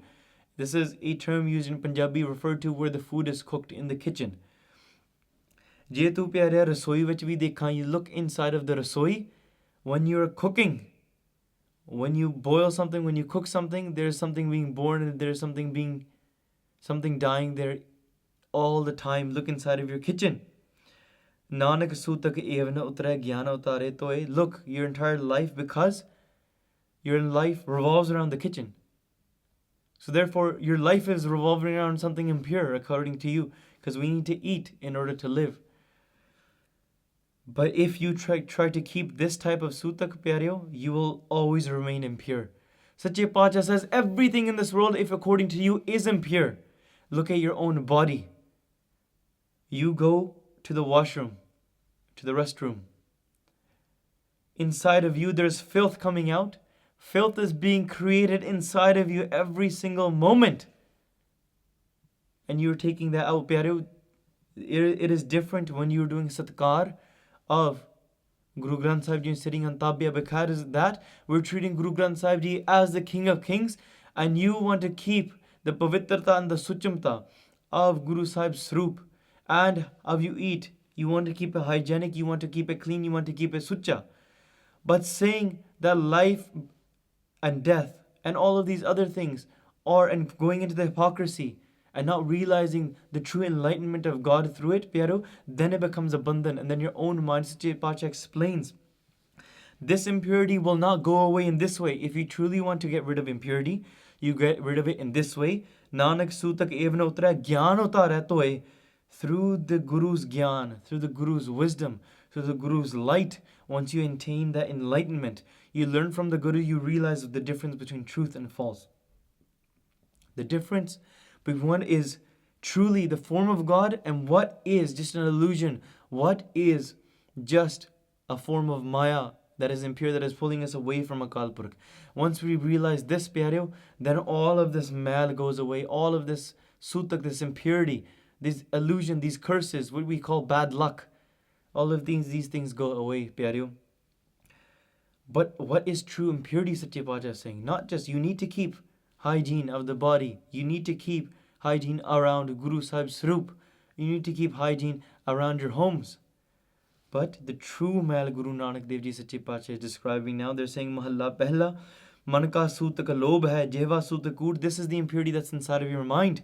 This is a term used in Punjabi referred to where the food is cooked in the kitchen. Je tu pyare rasoi vich vi dekha, you look inside of the rasoi. When you're cooking, when you boil something, when you cook something, there's something being born and there's something dying there all the time. Look inside of your kitchen. Nanak sutak evna utare gyana utare toye. Look, your entire life, because your life revolves around the kitchen. So therefore, your life is revolving around something impure, according to you, because we need to eat in order to live. But if you try to keep this type of sutak pyareo, you will always remain impure. Sache Pacha says, everything in this world, if according to you, is impure. Look at your own body. You go to the washroom, to the restroom. Inside of you, there's filth coming out. Filth is being created inside of you every single moment. And you're taking that out. It is different when you're doing satkar of Guru Granth Sahib Ji sitting on Tabia Bakhar, is that we're treating Guru Granth Sahib Ji as the King of Kings, and you want to keep the pavitrata and the suchamta of Guru Sahib's Sroop, and how you eat. You want to keep it hygienic, you want to keep it clean, you want to keep it sucha. But saying that life and death and all of these other things are, and going into the hypocrisy and not realizing the true enlightenment of God through it, pyaro, then it becomes abundant, and then your own mind, Sache Pacha explains, this impurity will not go away in this way. If you truly want to get rid of impurity, you get rid of it in this way. Nanak sutak evna utara gyan utara toye, through the Guru's gyan, through the Guru's wisdom, through the Guru's light. Once you attain that enlightenment, you learn from the Guru, you realize the difference between truth and false. The difference between what is truly the form of God and what is just an illusion, what is just a form of Maya that is impure, that is pulling us away from Akal Purkh. Once we realize this, pyareo, then all of this mal goes away, all of this sutak, this impurity, this illusion, these curses, what we call bad luck, all of these things go away, pyareo. But what is true impurity, Sache Pacha is saying? Not just you need to keep hygiene of the body, you need to keep hygiene around Guru Sahib's Sroop, you need to keep hygiene around your homes. But the true mal Guru Nanak Dev Ji Sache Pacha is describing now, they're saying Mahalla Pehla, Manka Sutaka Lobh hai, Jeva Sutakoot. This is the impurity that's inside of your mind.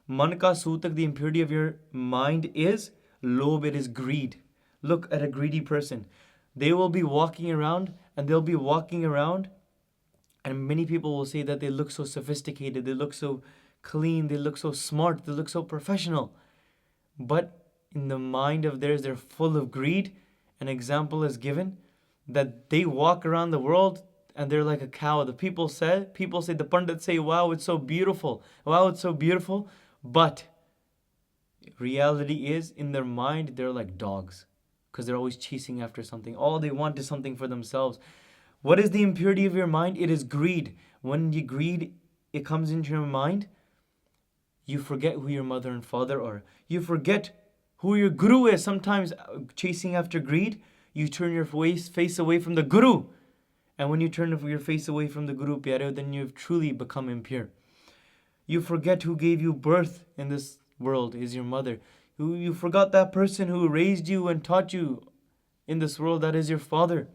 Manka Sutak, the impurity of your mind is Lobh, it is greed. Look at a greedy person. They will be walking around and many people will say that they look so sophisticated, they look so clean, they look so smart, they look so professional. But in the mind of theirs, they're full of greed. An example is given that they walk around the world and they're like a cow. The people say, the Pandits say, wow, it's so beautiful. Wow, it's so beautiful. But reality is, in their mind, they're like dogs, because they're always chasing after something. All they want is something for themselves. What is the impurity of your mind? It is greed. When you greed, it comes into your mind, you forget who your mother and father are. You forget who your guru is. Sometimes chasing after greed, You turn your face away from the Guru. And when you turn your face away from the Guru, pyareo, then you've truly become impure. You forget who gave you birth in this world is your mother. You forgot that person who raised you and taught you in this world, that is your father.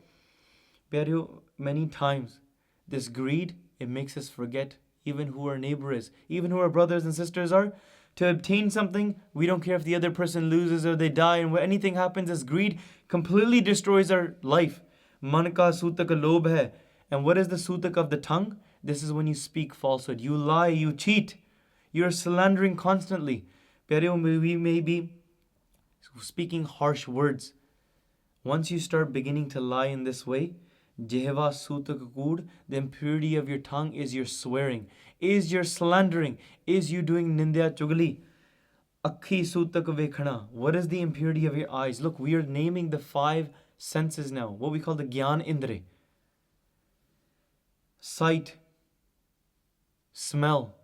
Pyareo, many times this greed, it makes us forget even who our neighbor is, even who our brothers and sisters are. To obtain something, we don't care if the other person loses or they die, and when anything happens, this greed completely destroys our life. Man ka sutak lobh hai. And what is the sutak of the tongue? This is when you speak falsehood. You lie, you cheat. You're slandering constantly. Pyareo, we may be speaking harsh words. Once you start beginning to lie in this way, Jehva sutak kud, the impurity of your tongue is your swearing, is your slandering, is you doing nindya chugli. Akhi sutak vekhana. What is the impurity of your eyes? Look, we are naming the 5 senses now, what we call the Gyan Indre. Sight, smell,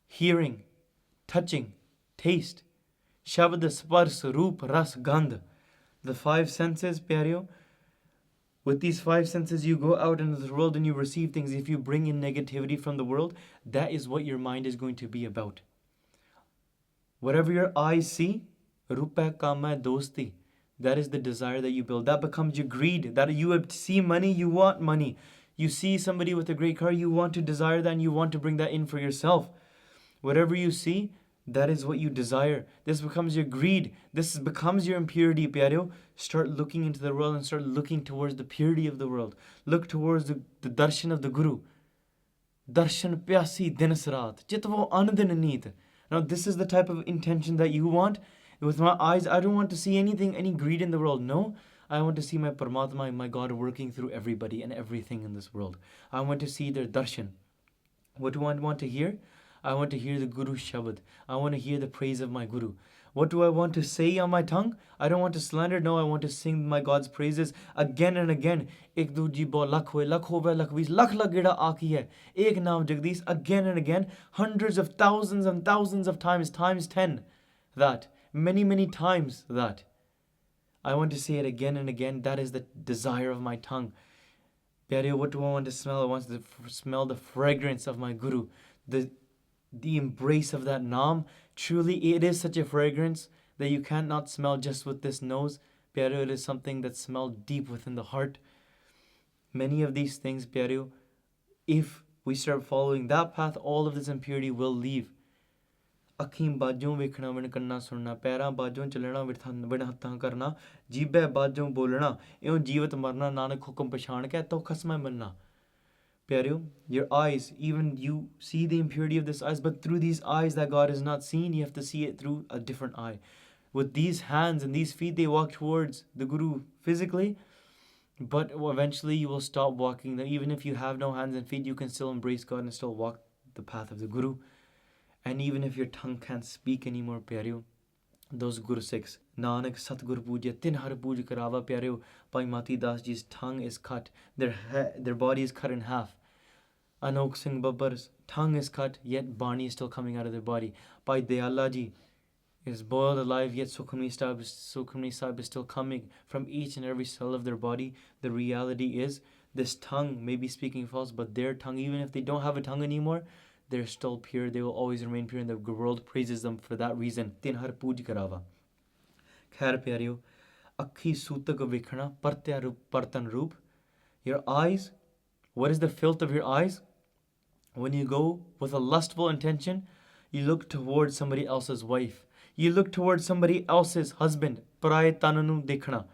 hearing, touching, taste, Shabad, Spars, Roop, Ras, Gandh. The 5 senses, pyareo. With these 5 senses, you go out into the world and you receive things. If you bring in negativity from the world, that is what your mind is going to be about. Whatever your eyes see, rupa kama dosti, that is the desire that you build. That becomes your greed. That you see money, you want money. You see somebody with a great car, you want to desire that and you want to bring that in for yourself. Whatever you see, that is what you desire. This becomes your greed. This becomes your impurity, pyareo. Start looking into the world and start looking towards the purity of the world. Look towards the darshan of the Guru. Darshan pyasi dinasrat. Chitvo anandin neet. Now this is the type of intention that you want. With my eyes, I don't want to see anything, any greed in the world. No, I want to see my Paramatma, my God, working through everybody and everything in this world. I want to see their darshan. What do I want to hear? I want to hear the Guru Shabad. I want to hear the praise of my Guru. What do I want to say on my tongue? I don't want to slander. No, I want to sing my God's praises again and again. Ek duji bo lakh hoye, lakh hove, lakh vis, lakh geda aaki hai. Ek naam Jagdish, again and again. Hundreds of thousands and thousands of times 10. That. Many times that. I want to say it again and again. That is the desire of my tongue. Pyareo, what do I want to smell? I want to smell the fragrance of my Guru. The embrace of that naam. Truly, it is such a fragrance that you cannot smell just with this nose. Pyareo, it is something that smells deep within the heart. Many of these things, pyareo, if we start following that path, all of this impurity will leave. Akhim bajon vekhna vin kanna sunna, पैरां बाजों चलना win हत्थां करना, जीभे बाजों बोलना, एवं जीवत मरना, नानक हुक्म पछाण के तो खस्मा मिलना. Pyareo, your eyes, even you see the impurity of this eyes, but through these eyes that God has not seen, you have to see it through a different eye. With these hands and these feet, they walk towards the Guru physically, but eventually you will stop walking them. Even if you have no hands and feet, you can still embrace God and still walk the path of the Guru. And even if your tongue can't speak anymore, pyareo, those Guru Sikhs, Nanak Satguru Puja, Tin Har Puja Karava, pyareo, Bhai Mati Das Ji's tongue is cut, their body is cut in half. Anok Singh Babbar's tongue is cut, yet Bani is still coming out of their body. Bhai Dayala Ji is boiled alive, yet Sukhmani Sahib is still coming from each and every cell of their body. The reality is, this tongue may be speaking false, but their tongue, even if they don't have a tongue anymore, they're still pure. They will always remain pure, and the world praises them for that reason. Tin har puj karava. Khair pyareo, akhi sutak vikhna, partya roop, partan roop. Your eyes, what is the filth of your eyes? When you go with a lustful intention, you look towards somebody else's wife. You look towards somebody else's husband. Parai tananu dekhna.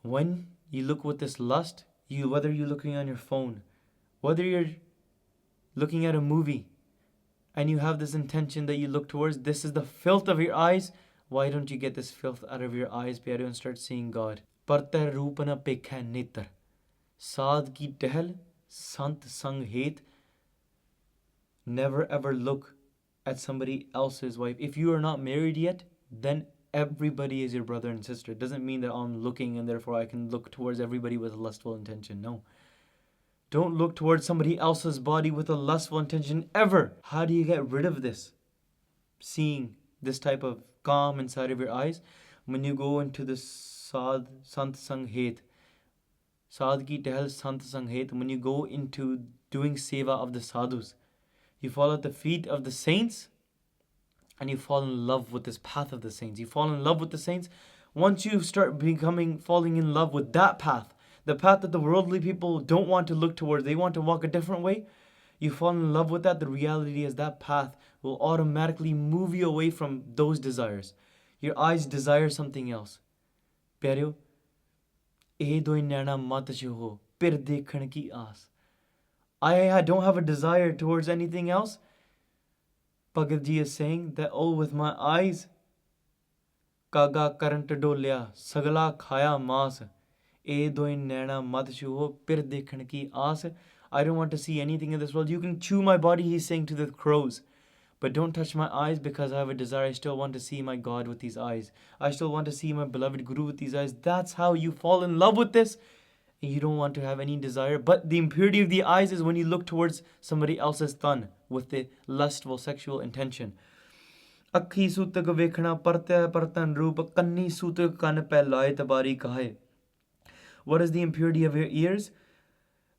When you look with this lust, whether you're looking on your phone, whether you're looking at a movie, and you have this intention that you look towards, this is the filth of your eyes. Why don't you get this filth out of your eyes, pyareo, and start seeing God? Partar roopana pekha netar. Saad ki tehal, sant sang het. Never ever look at somebody else's wife. If you are not married yet, then everybody is your brother and sister. It doesn't mean that I'm looking and therefore I can look towards everybody with a lustful intention. No. Don't look towards somebody else's body with a lustful intention ever. How do you get rid of this? Seeing this type of calm inside of your eyes? when you go into the Sant Sang Het, Sadgi Tehal Sant Sang Het, when you go into doing seva of the sadhus, you fall at the feet of the saints and you fall in love with this path of the saints. You fall in love with the saints. Once you start falling in love with that path, the path that the worldly people don't want to look towards, they want to walk a different way, you fall in love with that. The reality is that path will automatically move you away from those desires. Your eyes desire something else. Pyareo, eh doi naina mat chuho, pir dekhan ki aas. I don't have a desire towards anything else. Bhagat Ji is saying that, oh, with my eyes, kaga karant dolya, sagla khaya maas, e doi naina mat chuho, pir dekhan ki aas. I don't want to see anything in this world. You can chew my body, he's saying to the crows, but don't touch my eyes because I have a desire. I still want to see my God with these eyes. I still want to see my beloved Guru with these eyes. That's how you fall in love with this. And you don't want to have any desire. But the impurity of the eyes is when you look towards somebody else's than with the lustful sexual intention. Akhi sutak vekhna partya partan roop kanni sutak kan pehlai tabari kahe. What is the impurity of your ears?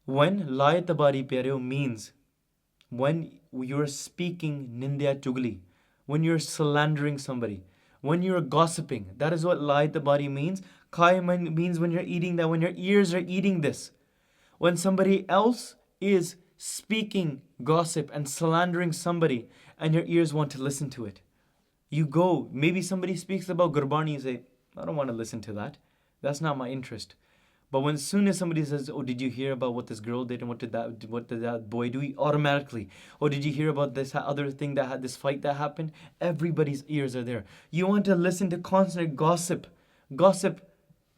When lai tabari pyareo means when you're speaking nindya chugli, when you're slandering somebody, when you're gossiping. That is what lai tabari means. Khai means when you're eating that, when your ears are eating this. When somebody else is speaking gossip and slandering somebody and your ears want to listen to it. You go, maybe somebody speaks about Gurbani, you say, I don't want to listen to that. That's not my interest. But when soon as somebody says, oh, did you hear about what this girl did and what did that boy do? Automatically. Oh, did you hear about this other thing that had this fight that happened? Everybody's ears are there. You want to listen to constant gossip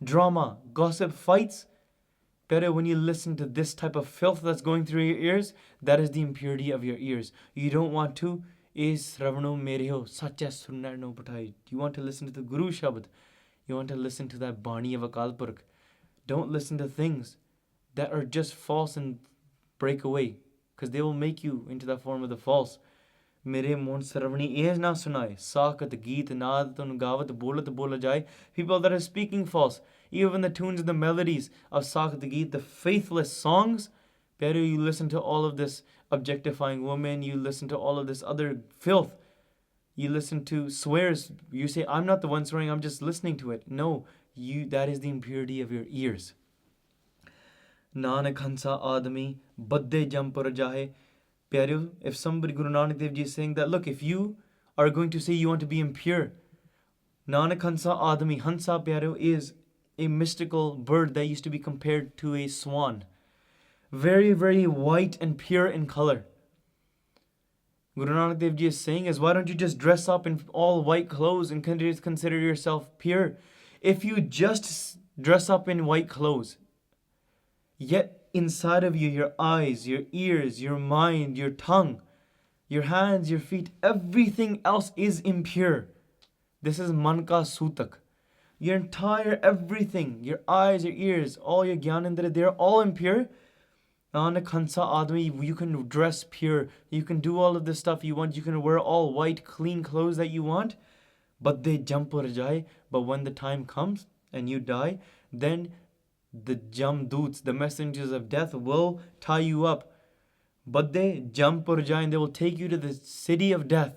drama, gossip fights. Better when you listen to this type of filth that's going through your ears, that is the impurity of your ears. You don't want to. Is Ravano Mereo, Satya Sunnar no Patai. You want to listen to the Guru Shabad. You want to listen to that Bani of Akal Purkh. Don't listen to things that are just false and break away, because they will make you into that form of the false. Mere mon saravani is na sunai. Sakat geet naad tun gavat bolat bola jai. People that are speaking false. Even the tunes and the melodies of Sakat geet, the faithless songs. Better you listen to all of this objectifying women. You listen to all of this other filth. You listen to swears. You say, I'm not the one swearing, I'm just listening to it. No, that is the impurity of your ears. Nanak Hansa Adami Badde Jampur Jaae. Pyareo, if somebody, Guru Nanak Dev Ji is saying that, look, if you are going to say you want to be impure, Nanak Hansa Adami, Hansa Pyareo is a mystical bird that used to be compared to a swan. Very, very white and pure in color. Guru Nanak Dev Ji is saying is, why don't you just dress up in all white clothes and consider yourself pure? If you just dress up in white clothes, yet inside of you, your eyes, your ears, your mind, your tongue, your hands, your feet, everything else is impure. This is manka sutak. Your entire everything, your eyes, your ears, all your gyanandra, they're all impure. Nanak Hansa Adami, you can dress pure. You can do all of this stuff you want. You can wear all white, clean clothes that you want. But they jump or jai. But when the time comes and you die, then the jamdoots, the messengers of death, will tie you up. But they jump or jai, and they will take you to the city of death.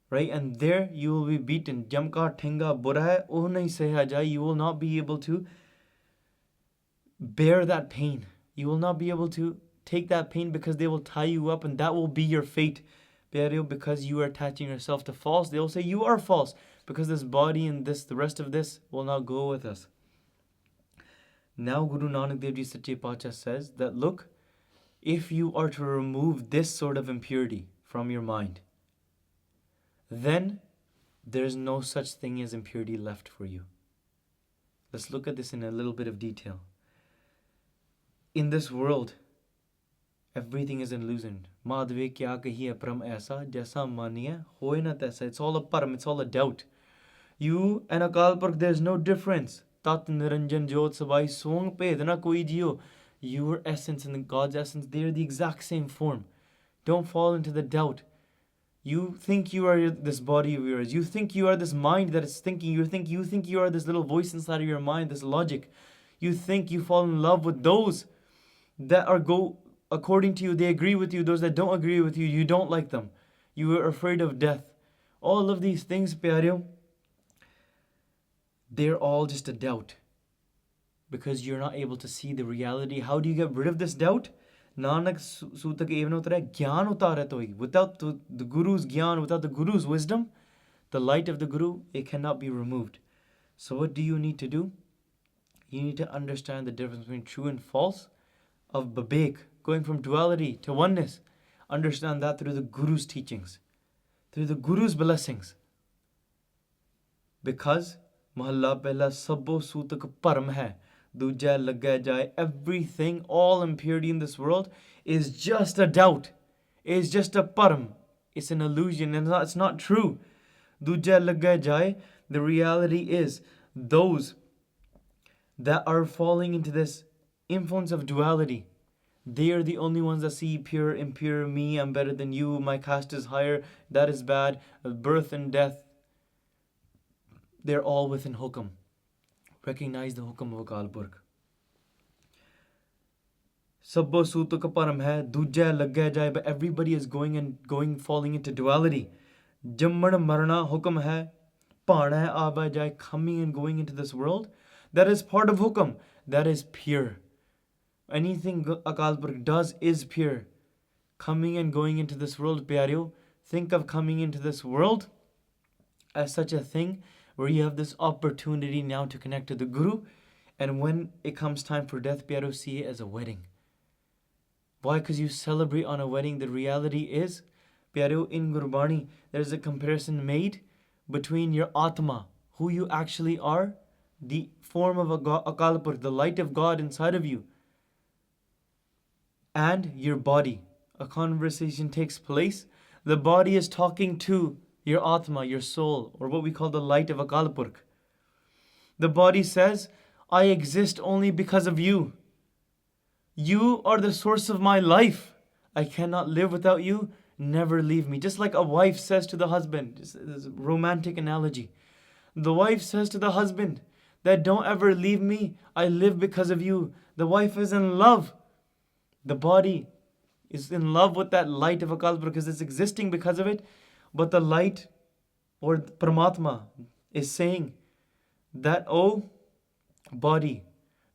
Right? And there you will be beaten. Jamka thenga burha oh nahi seha jai. You will not be able to bear that pain. You will not be able to take that pain because they will tie you up, and that will be your fate. Because you are attaching yourself to false. They will say you are false because this body and the rest of this will not go with us. Now Guru Nanak Dev Ji Sache Pacha says that, look, if you are to remove this sort of impurity from your mind, then there's no such thing as impurity left for you. Let's look at this in a little bit of detail. In this world, everything is illusion. Madhve kya kahiye pram aisa, jaisa maniye hoye na taisa. It's all a param, it's all a doubt. You and Akal Purkh, there's no difference. Tat Niranjan Jot Sabai Song Pedana Koi Jio. Your essence and God's essence, they're the exact same form. Don't fall into the doubt. You think you are this body of yours. You think you are this mind that is thinking. You think you are this little voice inside of your mind, this logic. You think you fall in love with those that are go according to you. They agree with you. Those that don't agree with you, you don't like them. You are afraid of death. All of these things, pyareo, they're all just a doubt. Because you're not able to see the reality. How do you get rid of this doubt? Nanak Sutak even Gyan utaratoi. Without the Guru's Gyan, without the Guru's wisdom, the light of the Guru, it cannot be removed. So what do you need to do? You need to understand the difference between true and false of Babek, going from duality to oneness. Understand that through the Guru's teachings, through the Guru's blessings. Because Mahalla Pehla Sabbo Sutak Param hai. Duja Laga Jaae. Everything, all impurity in this world is just a doubt. It's just a param. It's an illusion and it's not true. Duja Laga Jaae. The reality is those that are falling into this influence of duality, they are the only ones that see pure, impure, me, I'm better than you, my caste is higher, that is bad, birth and death. They're all within hukam. Recognize the hukam of Akal Purkh. Sabbo Sutuk Param hai, Duja Lagga Jaae, but everybody is falling into duality. Jamman Marna hukam hai, Pana hai Aba Jaae, coming and going into this world. That is part of hukam. That is pure. Anything Akal Purkh does is pure. Coming and going into this world, pyareo, think of coming into this world as such a thing where you have this opportunity now to connect to the Guru, and when it comes time for death, pyareo, see it as a wedding. Why? Because you celebrate on a wedding. The reality is, pyareo, in Gurbani, there's a comparison made between your Atma, who you actually are, the form of Akal Purkh, the light of God inside of you, and your body. A conversation takes place. The body is talking to your Atma, your soul, or what we call the light of Akal Purkh. The body says, I exist only because of you. You are the source of my life. I cannot live without you. Never leave me. Just like a wife says to the husband, this is a romantic analogy. The wife says to the husband that don't ever leave me. I live because of you. The wife is in love. The body is in love with that light of Akal Purkh because it's existing because of it. But the light or Paramatma is saying that, oh body,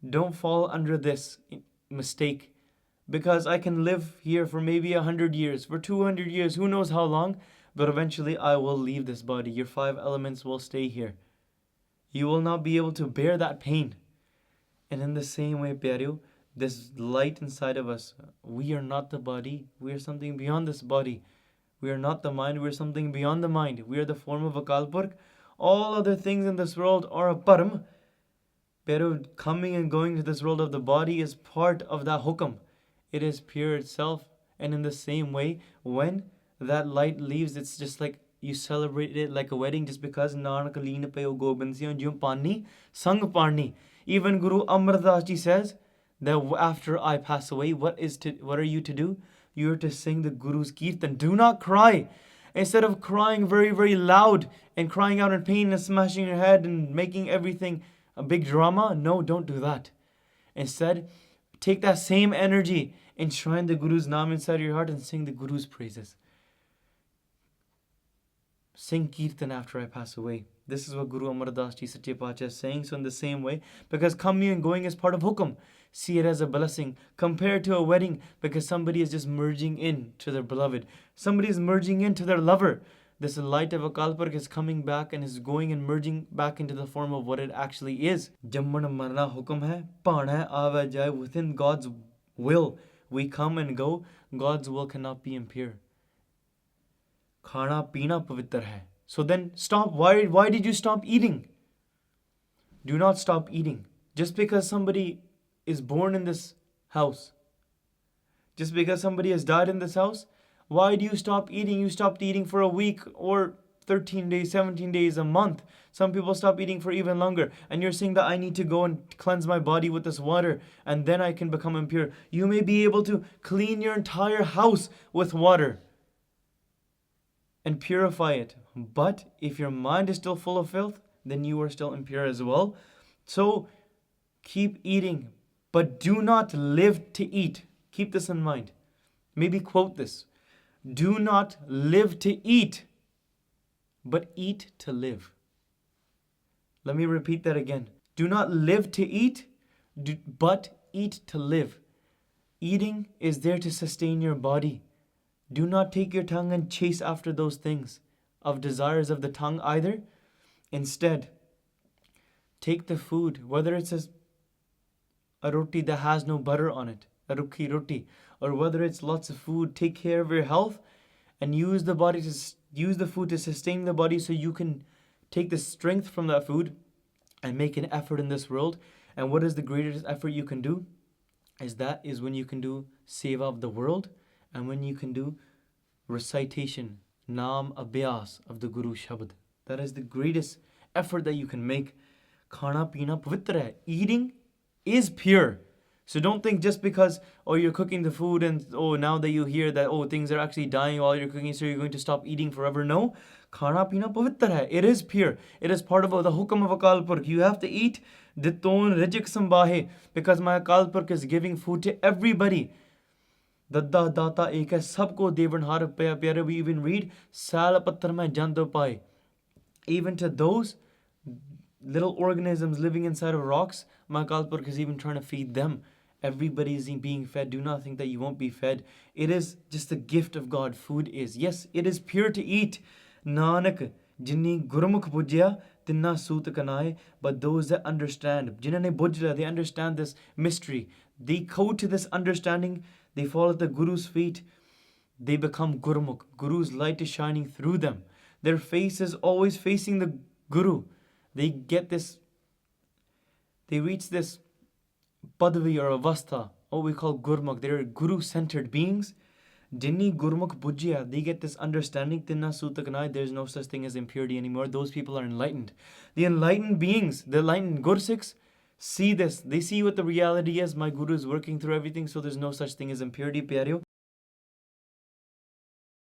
don't fall under this mistake, because I can live here for maybe 100 years, for 200 years, who knows how long, but eventually I will leave this body. Your 5 elements will stay here. You will not be able to bear that pain. And in the same way, pyareo, this light inside of us, we are not the body, we are something beyond this body. We are not the mind, we are something beyond the mind. We are the form of Akal Purkh. All other things in this world are a param. Pero coming and going to this world of the body is part of that hukam. It is pure itself. And in the same way, when that light leaves, it's just like you celebrate it like a wedding, just because Nanak leen payo gobind siyo jum pani sang pani. Even Guru Amar Das Ji says that after I pass away, what are you to do? You are to sing the Guru's Kirtan. Do not cry. Instead of crying very, very loud and crying out in pain and smashing your head and making everything a big drama, no, don't do that. Instead, take that same energy, enshrine the Guru's Naam inside your heart and sing the Guru's praises. Sing Kirtan after I pass away. This is what Guru Amar Das Ji Sache Pacha is saying. So in the same way, because coming and going is part of hukam, see it as a blessing. Compared to a wedding, because somebody is just merging in to their beloved. Somebody is merging into their lover. This light of Akal Purkh is coming back and is going and merging back into the form of what it actually is. Jamman marna hukam hai, pana ava jaae. Within God's will, we come and go. God's will cannot be impure. Khana pina pavitra hai. So then stop. Why did you stop eating? Do not stop eating. Just because somebody is born in this house, just because somebody has died in this house, why do you stop eating? You stopped eating for a week or 13 days, 17 days, a month. Some people stop eating for even longer. And you're saying that I need to go and cleanse my body with this water and then I can become impure. You may be able to clean your entire house with water. and purify it. But if your mind is still full of filth, then you are still impure as well. So keep eating, but do not live to eat. Keep this in mind. Maybe quote this. Do not live to eat, but eat to live. Let me repeat that again. Do not live to eat, but eat to live. Eating is there to sustain your body. Do not take your tongue and chase after those things of desires of the tongue either. Instead, take the food, whether it's a roti that has no butter on it, a rukhi roti, or whether it's lots of food, take care of your health and use the food to sustain the body so you can take the strength from that food and make an effort in this world. And what is the greatest effort you can do? Is when you can do seva of the world and when you can do recitation, naam abhyas of the Guru Shabad. That is the greatest effort that you can make. Khana pina pavitra hai. Eating is pure. So don't think just because, you're cooking the food and, now that you hear that, things are actually dying while you're cooking, so you're going to stop eating forever. No. Khana pina pavitra hai. It is pure. It is part of the hukam of Akal Purkh. You have to eat. Diton rijik sambahe. Because my Akal Purkh is giving food to everybody. Dadda data ek hai, sabko devanhar pyare. We even read, Sal patthar mein jando pai. Even to those little organisms living inside of rocks, my Akal Purkh is even trying to feed them. Everybody is being fed. Do not think that you won't be fed. It is just the gift of God. Food is. Yes, it is pure to eat. Nanak, jinni gurmukh bujya, tinna soot kanai. But those that understand, jinnane bujra, they understand this mystery. They go to this understanding. They fall at the Guru's feet. They become gurmukh. Guru's light is shining through them. Their face is always facing the Guru. They get this, they reach this Padavi or Avastha, what we call Gurmukh. They're Guru-centered beings. Jinni Gurmukh Bujya, they get this understanding. Tinna Sutakanai, there's no such thing as impurity anymore. Those people are enlightened. The enlightened beings, the enlightened Gursikhs, see this. They see what the reality is. My Guru is working through everything, so there's no such thing as impurity, Pyareo.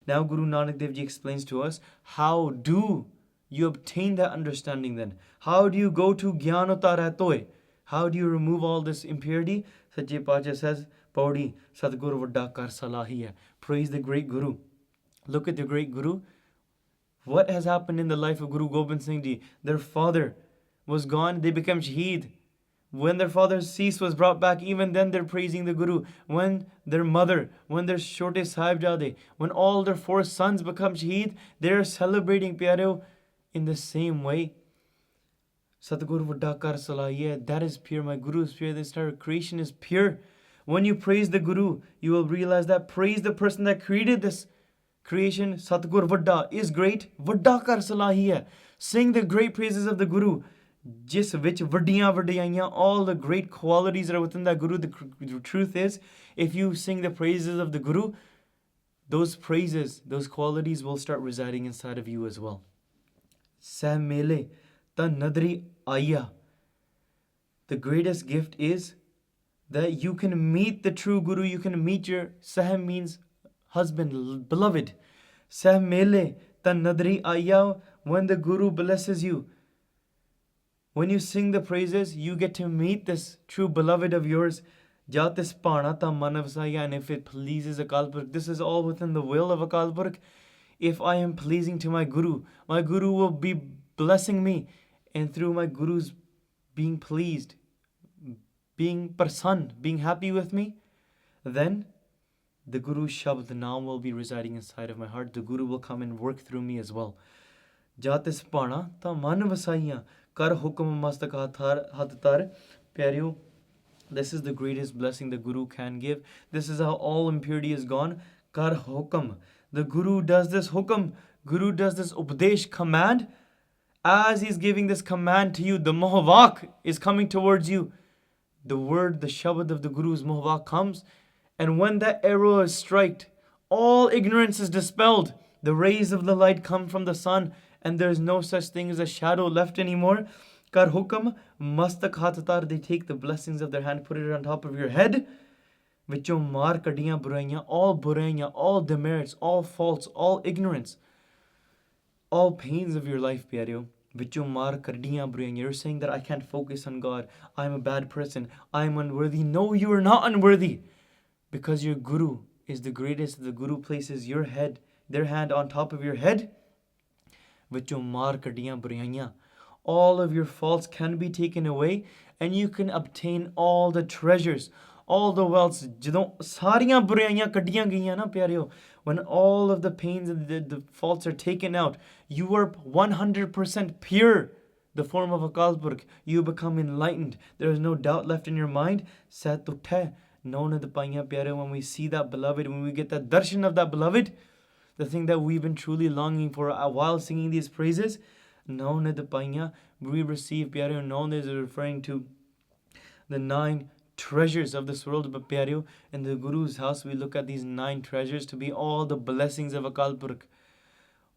Now Guru Nanak Dev Ji explains to us, how do you obtain that understanding then? How do you go to Gyanota Ratoy? How do you remove all this impurity? Sache Pacha says, Paudi, Satguru Vadda Kar Salahiya. Praise the great Guru. Look at the great Guru. What has happened in the life of Guru Gobind Singh Ji? Their father was gone, they became Shaheed. When their father's cease was brought back, even then they're praising the Guru. When their mother, when their Shote Sahibjade, when all their 4 sons become Shaheed, they're celebrating Pyareo in the same way. Satguru Vadda Kar Salahiya, that is pure. My Guru is pure. This entire creation is pure. When you praise the Guru, you will realize that praise the person that created this creation. Satguru Vadda is great. Vadda Kar Salahiya. Sing the great praises of the Guru. Jis vich vaddiyan vaddiyaiyan, all the great qualities that are within that Guru. The truth is, if you sing the praises of the Guru, those praises, those qualities will start residing inside of you as well. Sah mele ta nadri aya. The greatest gift is that you can meet the true Guru. You can meet your Sah means husband, beloved. Sah mele ta nadri aya. When the Guru blesses you, when you sing the praises, you get to meet this true beloved of yours. Jatis pana ta manavsaya. And if it pleases Akal Purkh, this is all within the will of Akal Purkh. If I am pleasing to my Guru will be blessing me. And through my Guru's being pleased, being prasann, being happy with me, then the Guru's Shabad now will be residing inside of my heart. The Guru will come and work through me as well. Jatis pana ta manavsaya. Kar hukam mastak hatar. Pyareo, this is the greatest blessing the Guru can give. This is how all impurity is gone. Kar hukam. The Guru does this hukam. Guru does this updesh command. As he's giving this command to you, the Mohvak is coming towards you. The word, the Shabad of the Guru's Mohvak comes. And when that arrow is struck, all ignorance is dispelled. The rays of the light come from the sun. And there's no such thing as a shadow left anymore. Kar hukam mastak hatatar. They take the blessings of their hand, put it on top of your head. Vicho maar kadiyan buraiyan, all demerits, all faults, all ignorance. all pains of your life, pyareo, vichon maar kardiyan buriyan. You're saying that I can't focus on God, I'm a bad person, I'm unworthy. No, you are not unworthy, because your guru is the greatest. The guru places their hand on top of your head. Vichon maar kardiyan buriyaiyan. All of your faults can be taken away, and you can obtain all the treasures, all the wealths. ਜਦੋਂ ਸਾਰੀਆਂ ਬੁਰਾਈਆਂ ਕੱਢੀਆਂ ਗਈਆਂ ਨਾ ਪਿਆਰਿਓ, when all of the pains and the faults are taken out, you are 100% pure. The form of Akal Purkh, you become enlightened. There is no doubt left in your mind. Sat uthai, known the paiyan pyare. When we see that beloved, when we get that darshan of that beloved, the thing that we've been truly longing for while singing these praises, known the paiyan, we receive pyare. Known is referring to the 9 treasures of this world. But pyareo, in the Guru's house, we look at these 9 treasures to be all the blessings of Akal Purkh.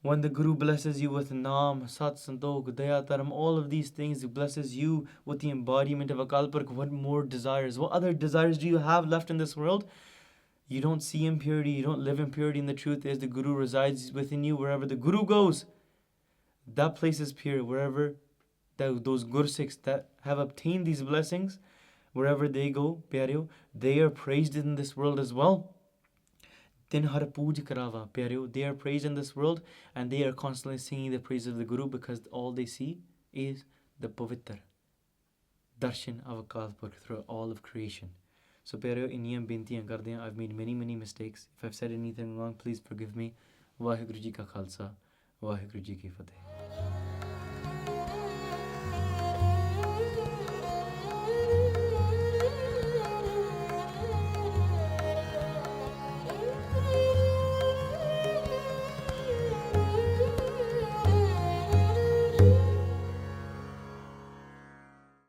When the Guru blesses you with Naam, Sat, Santokh, Daya, Taram, all of these things, he blesses you with the embodiment of Akal Purkh. What more desires? What other desires do you have left in this world? You don't see impurity, you don't live impurity, and the truth is the Guru resides within you. Wherever the Guru goes, that place is pure. Wherever those Gursikhs that have obtained these blessings, wherever they go, pyareo, they are praised in this world as well. Din har pooj karava, pyareo. They are praised in this world, and they are constantly singing the praise of the Guru, because all they see is the Pavitr darshan of Akal Purkh through all of creation. So pyareo, iniyam bintiyan kardiyan. I've made many mistakes. If I've said anything wrong, please forgive me. Vaheguru Ji ka Khalsa, Vaheguru Ji ki Fateh.